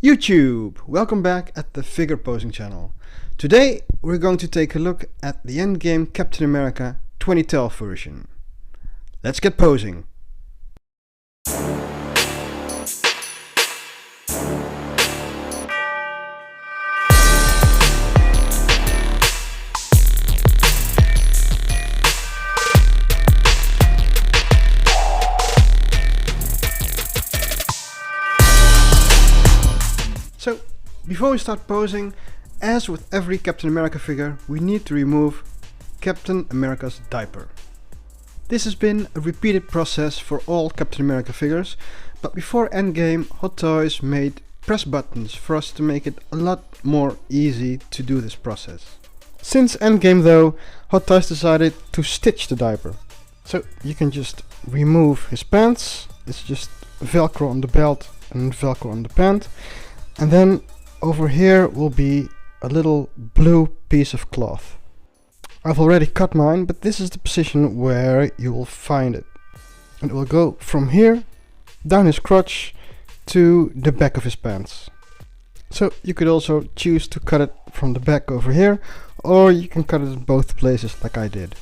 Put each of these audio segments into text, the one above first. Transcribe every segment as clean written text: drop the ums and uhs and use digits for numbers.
YouTube! Welcome back at the figure posing channel. Today we're going to take a look at the Endgame Captain America 2012 version. Let's get posing! So, before we start posing, as with every Captain America figure, we need to remove Captain America's diaper. This has been a repeated process for all Captain America figures, but before Endgame, Hot Toys made press buttons for us to make it a lot more easy to do this process. Since Endgame though, Hot Toys decided to stitch the diaper. So you can just remove his pants, it's just Velcro on the belt and Velcro on the pant. And then over here will be a little blue piece of cloth. I've already cut mine, but this is the position where you will find it. And it will go from here, down his crotch, to the back of his pants. So you could also choose to cut it from the back over here, or you can cut it in both places like I did.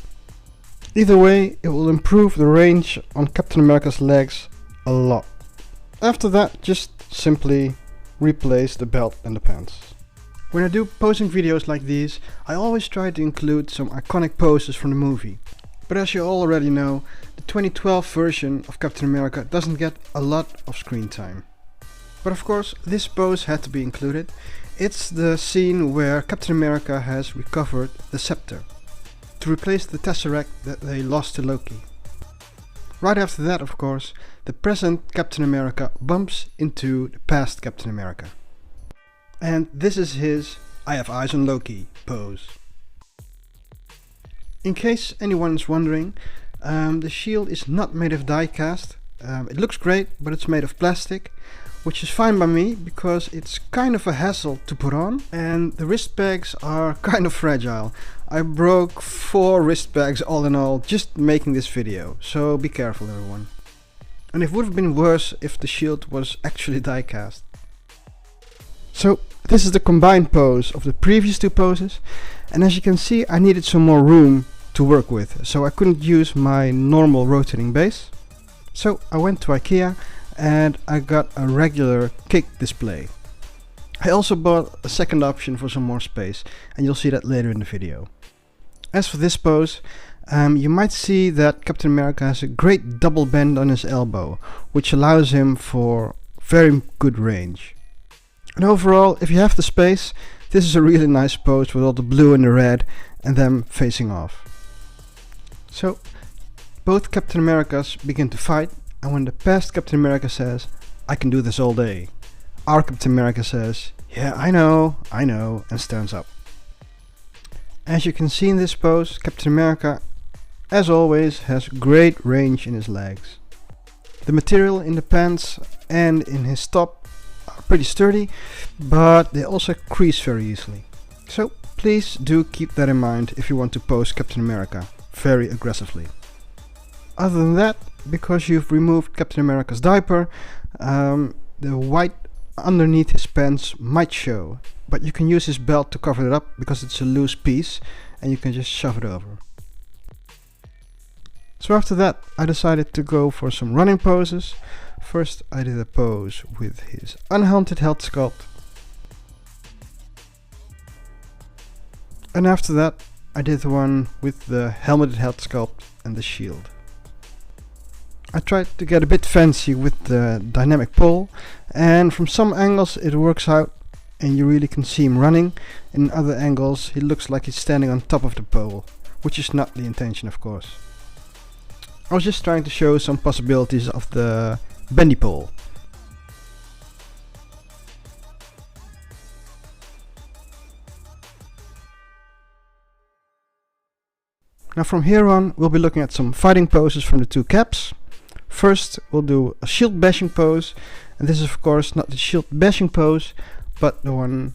Either way, it will improve the range on Captain America's legs a lot. After that, just simply replace the belt and the pants. When I do posing videos like these, I always try to include some iconic poses from the movie. But as you already know, the 2012 version of Captain America doesn't get a lot of screen time. But of course, this pose had to be included. It's the scene where Captain America has recovered the scepter to replace the Tesseract that they lost to Loki. Right after that, of course, the present Captain America bumps into the past Captain America. And this is his "I have eyes on Loki" pose. In case anyone is wondering, the shield is not made of die cast. It looks great, but it's made of plastic, which is fine by me because it's kind of a hassle to put on, and the wrist pegs are kind of fragile. I broke 4 wrist pegs all in all just making this video, so be careful everyone. And it would have been worse if the shield was actually die cast. So this is the combined pose of the previous 2 poses, and as you can see I needed some more room to work with, so I couldn't use my normal rotating base. So I went to IKEA and I got a regular kick display. I also bought a second option for some more space, and you'll see that later in the video. As for this pose, you might see that Captain America has a great double bend on his elbow, which allows him for very good range. And overall, if you have the space, this is a really nice pose with all the blue and the red and them facing off. So, both Captain Americas begin to fight, and when the past Captain America says, "I can do this all day," our Captain America says, "Yeah, I know," and stands up. As you can see in this pose, Captain America, as always, has great range in his legs. The material in the pants and in his top are pretty sturdy, but they also crease very easily. So please do keep that in mind if you want to pose Captain America very aggressively. Other than that, because you've removed Captain America's diaper, the white underneath his pants might show, but you can use his belt to cover it up because it's a loose piece and you can just shove it over. So after that I decided to go for some running poses. First I did a pose with his unhelmeted health sculpt, and after that I did the one with the helmeted health sculpt and the shield. I tried to get a bit fancy with the dynamic pole, and from some angles it works out and you really can see him running. In other angles he looks like he's standing on top of the pole, which is not the intention of course. I was just trying to show some possibilities of the bendy pole. Now from here on we'll be looking at some fighting poses from the 2 caps. First we'll do a shield bashing pose, and this is of course not the shield bashing pose, but the one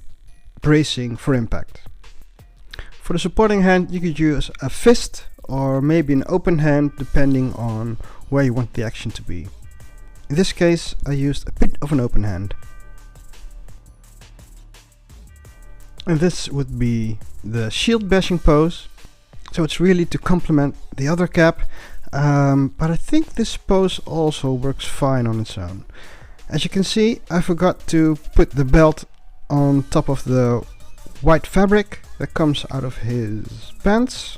bracing for impact. For the supporting hand you could use a fist or maybe an open hand depending on where you want the action to be. In this case I used a bit of an open hand. And this would be the shield bashing pose. So it's really to complement the other cap, but I think this pose also works fine on its own. As you can see, I forgot to put the belt on top of the white fabric that comes out of his pants.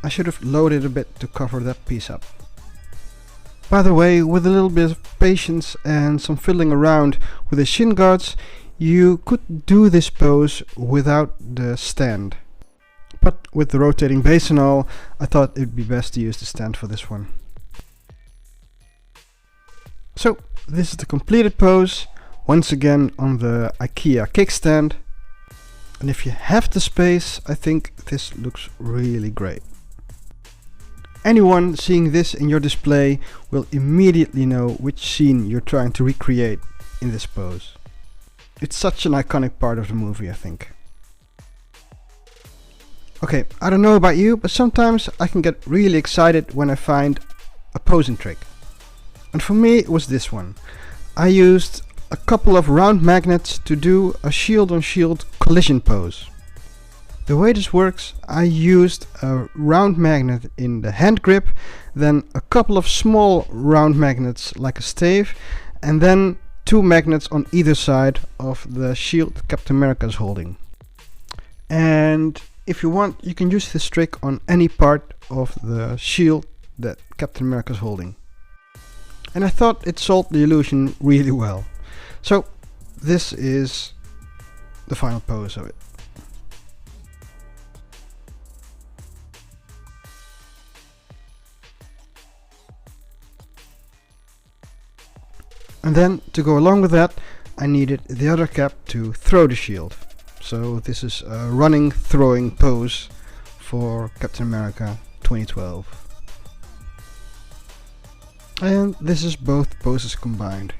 I should have loaded a bit to cover that piece up. By the way, with a little bit of patience and some fiddling around with the shin guards, you could do this pose without the stand. But with the rotating base and all, I thought it would be best to use the stand for this one. So, this is the completed pose, once again on the IKEA kickstand. And if you have the space, I think this looks really great. Anyone seeing this in your display will immediately know which scene you're trying to recreate in this pose. It's such an iconic part of the movie, I think. Okay, I don't know about you, but sometimes I can get really excited when I find a posing trick. And for me it was this one. I used a couple of round magnets to do a shield on shield collision pose. The way this works, I used a round magnet in the hand grip, then a couple of small round magnets like a stave, and then 2 magnets on either side of the shield Captain America is holding. And if you want, you can use this trick on any part of the shield that Captain America is holding. And I thought it sold the illusion really well. So this is the final pose of it. And then, to go along with that, I needed the other cap to throw the shield. So this is a running, throwing pose for Captain America 2012. And this is both poses combined.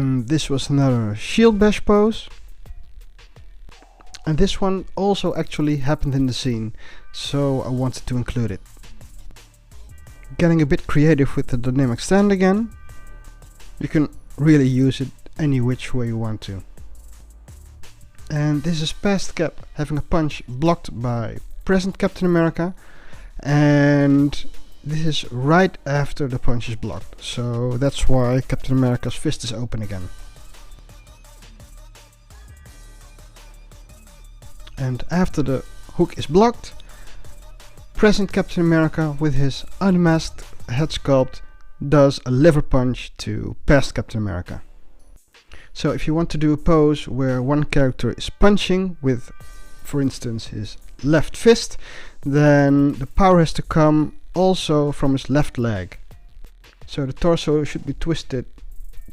This was another shield bash pose. And this one also actually happened in the scene, so I wanted to include it. Getting a bit creative with the dynamic stand again. You can really use it any which way you want to. And this is past Cap having a punch blocked by present Captain America, and this is right after the punch is blocked, so that's why Captain America's fist is open again. And after the hook is blocked, present Captain America with his unmasked head sculpt does a liver punch to past Captain America. So if you want to do a pose where one character is punching with, for instance, his left fist, then the power has to come also from his left leg. So the torso should be twisted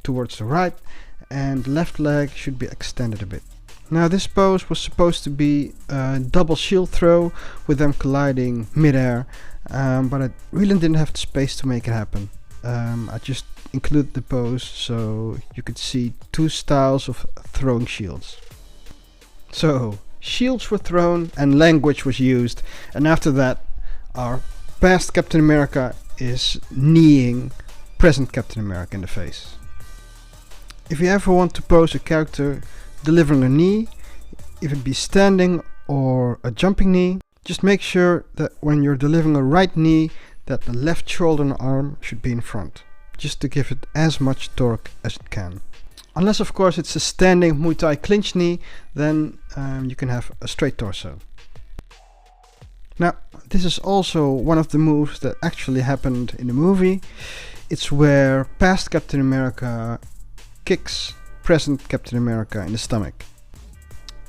towards the right and the left leg should be extended a bit. Now this pose was supposed to be a double shield throw with them colliding mid-air, but I really didn't have the space to make it happen. I just included the pose so you could see 2 styles of throwing shields. So shields were thrown and language was used, and after that our past Captain America is kneeing present Captain America in the face. If you ever want to pose a character delivering a knee, if it be standing or a jumping knee, just make sure that when you're delivering a right knee that the left shoulder and arm should be in front, just to give it as much torque as it can. Unless of course it's a standing Muay Thai clinch knee, then you can have a straight torso. Now this is also one of the moves that actually happened in the movie. It's where past Captain America kicks present Captain America in the stomach.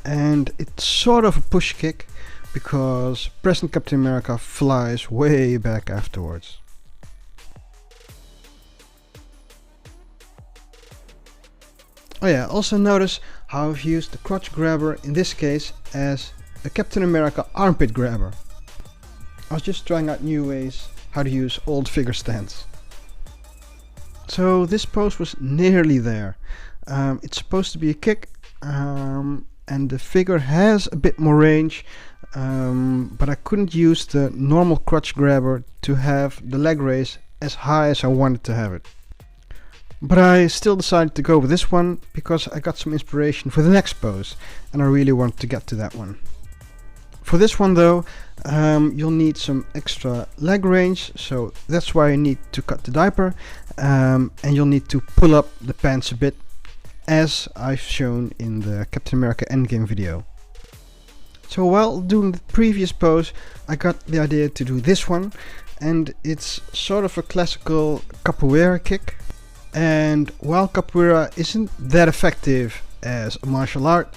And it's sort of a push kick because present Captain America flies way back afterwards. Oh yeah, also notice how I've used the crotch grabber in this case as a Captain America armpit grabber. I was just trying out new ways how to use old figure stands. So this pose was nearly there. It's supposed to be a kick, and the figure has a bit more range, but I couldn't use the normal crotch grabber to have the leg raise as high as I wanted to have it. But I still decided to go with this one because I got some inspiration for the next pose and I really want to get to that one. For this one though, you'll need some extra leg range, so that's why you need to cut the diaper, and you'll need to pull up the pants a bit, as I've shown in the Captain America Endgame video. So while doing the previous pose, I got the idea to do this one, and it's sort of a classical capoeira kick. And while capoeira isn't that effective as a martial art,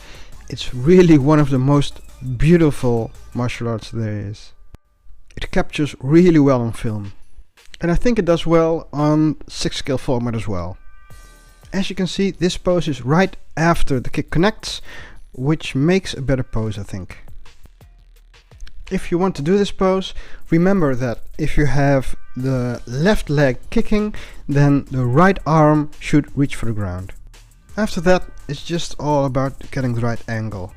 it's really one of the most beautiful martial arts there is. It captures really well on film, and I think it does well on 6-scale format as well. As you can see, this pose is right after the kick connects, which makes a better pose, I think. If you want to do this pose, remember that if you have the left leg kicking, then the right arm should reach for the ground. After that, it's just all about getting the right angle.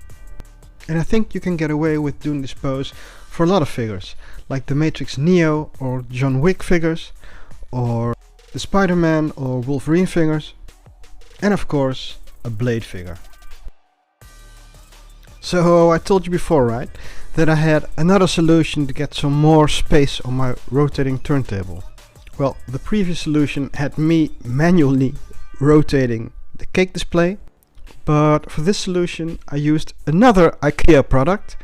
And I think you can get away with doing this pose for a lot of figures, like the Matrix Neo or John Wick figures, or the SpiderMan or Wolverine figures, and of course a Blade figure. So I told you before, right, that I had another solution to get some more space on my rotating turntable. Well, the previous solution had me manually rotating the cake display, but for this solution I used another IKEA product.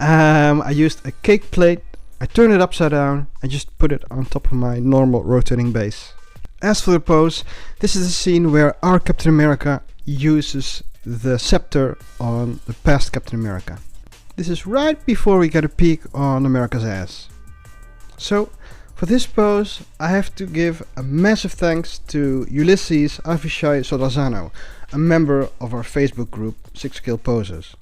I used a cake plate, I turned it upside down and just put it on top of my normal rotating base. As for the pose, this is the scene where our Captain America uses the scepter on the past Captain America. This is right before we get a peek on America's ass. So for this pose I have to give a massive thanks to Ulysses Avishai Sodazano, a member of our Facebook group 6-Scale Posers.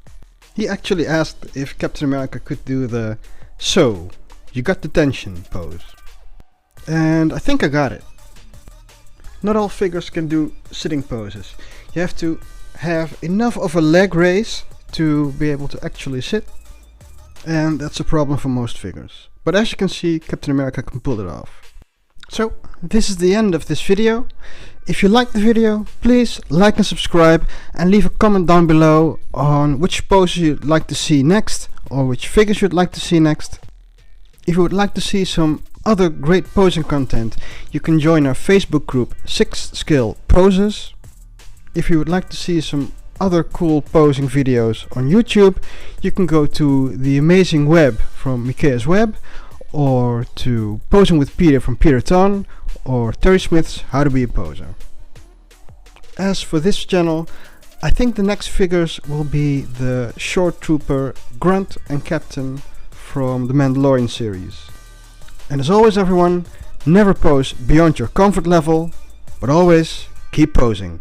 He actually asked if Captain America could do the "so, you got the tension" pose. And I think I got it. Not all figures can do sitting poses. You have to have enough of a leg raise to be able to actually sit, and that's a problem for most figures. But as you can see, Captain America can pull it off. So this is the end of this video. If you liked the video, please like and subscribe, and leave a comment down below on which poses you'd like to see next, or which figures you'd like to see next. If you would like to see some other great posing content, you can join our Facebook group 6-Scale Posers. If you would like to see some other cool posing videos on YouTube, you can go to The Amazing Webb from Mikae's Webb, or to Posing with Peter from Peter Ton, or Terry Smith's How to Be a Poser. As for this channel, I think the next figures will be the Short Trooper, Grunt and Captain from the Mandalorian series. And as always everyone, never pose beyond your comfort level, but always keep posing.